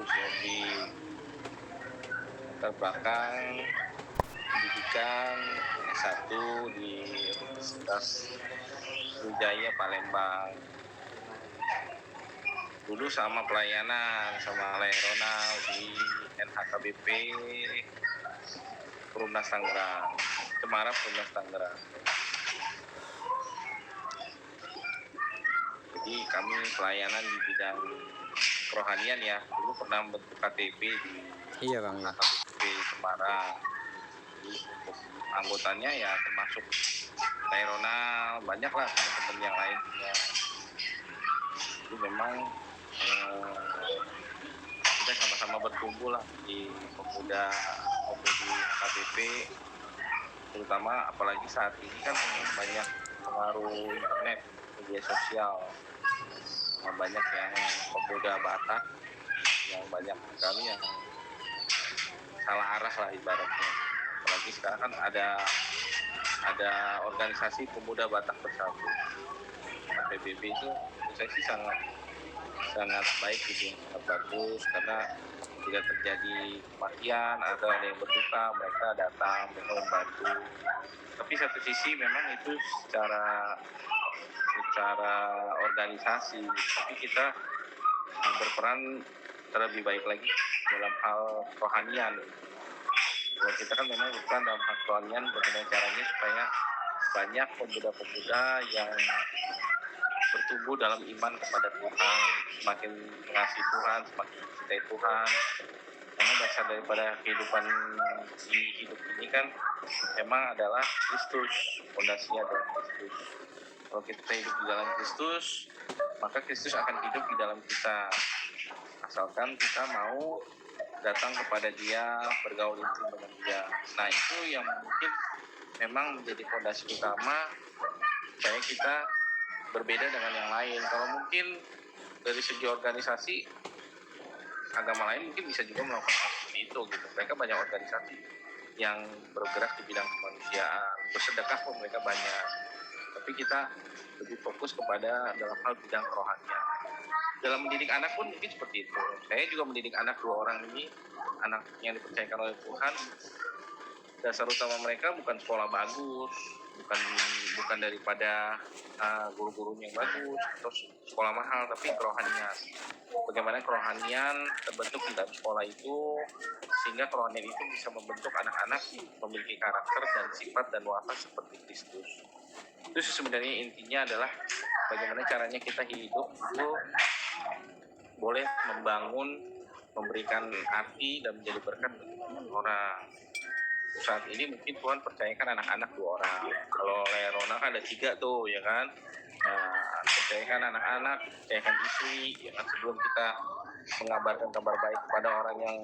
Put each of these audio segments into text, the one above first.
ngurus hobi latar belakang pendidikan S1 di Universitas Sriwijaya Palembang. Dulu sama pelayanan sama Ronald di NHKBP Perumnas Tangerang, Cemara Perumnas Tangerang. Jadi kami pelayanan di bidang kerohanian ya. Dulu pernah membentuk KTP di Kang ya. KTP Cemara. Jadi untuk anggotanya ya termasuk Ronald, banyak lah teman-teman yang lain. Ya. Jadi memang kita sama-sama bertumbuh lah di pemuda di KTP, terutama apalagi saat ini kan banyak pengaruh internet, media sosial, banyak yang pemuda Batak yang banyak sekali yang salah arah lah ibaratnya. Apalagi sekarang kan ada organisasi pemuda Batak Bersatu, PBB itu saya sih sangat baik gitu, sangat bagus, karena jika terjadi kematian atau ada yang berduka, mereka datang, mereka membantu. Tapi satu sisi memang itu secara organisasi, tapi kita berperan terlebih baik lagi dalam hal kerohanian. Kalau kita kan memang bukan dalam hal kerohanian, bagaimana caranya supaya banyak pemuda-pemuda yang bertumbuh dalam iman kepada Tuhan, semakin mengasihi Tuhan, semakin mencintai Tuhan. Karena dasar daripada kehidupan di hidup ini kan memang adalah Kristus, fondasinya adalah Kristus. Kalau kita hidup di dalam Kristus, maka Kristus akan hidup di dalam kita. Asalkan kita mau datang kepada Dia, bergaul intim dengan Dia. Nah itu yang mungkin memang menjadi fondasi utama supaya kita berbeda dengan yang lain. Kalau mungkin dari segi organisasi, agama lain mungkin bisa juga melakukan hal seperti itu gitu. Mereka banyak organisasi yang bergerak di bidang kemanusiaan, bersedekah pun mereka banyak. Tapi kita lebih fokus kepada dalam hal bidang kerohanian. Dalam mendidik anak pun mungkin seperti itu. Saya juga mendidik anak 2 orang ini, anak yang dipercayakan oleh Tuhan. Dasar utama mereka bukan sekolah bagus, bukan daripada guru-gurunya yang bagus atau sekolah mahal, tapi kerohanian. Bagaimana kerohanian terbentuk di dalam sekolah itu, sehingga kerohanian itu bisa membentuk anak-anak memiliki karakter dan sifat dan watak seperti Kristus. Itu sebenarnya intinya adalah bagaimana caranya kita hidup itu boleh membangun, memberikan arti dan menjadi berkat bagi orang. Saat ini mungkin Tuhan percayakan anak-anak 2 orang. Kalau Lerona kan ada 3 tuh, ya kan. Nah, percayakan anak-anak, percayakan istri, ya kan, sebelum kita mengabarkan kabar baik kepada orang yang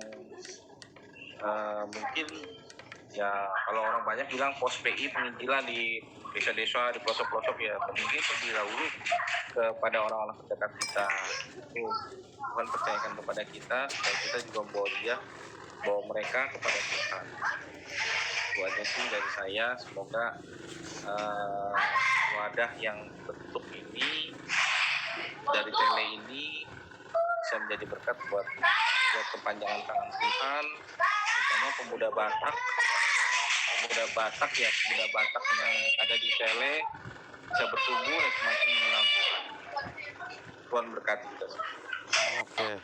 mungkin ya kalau orang banyak bilang pos PI penginjilan di desa-desa, di pelosok-pelosok, ya mungkin terlebih dahulu kepada orang-orang terdekat kita. Itu Tuhan percayakan kepada kita supaya kita juga bawa mereka kepada Tuhan. Itu aja sih dari saya. Semoga wadah yang bentuk ini dari tele ini bisa menjadi berkat buat kepanjangan tangan Tuhan, terutama pemuda Batak yang ada di tele bisa bertumbuh dan semakin mengenal Tuhan. Tuhan berkati kita semua. Oke.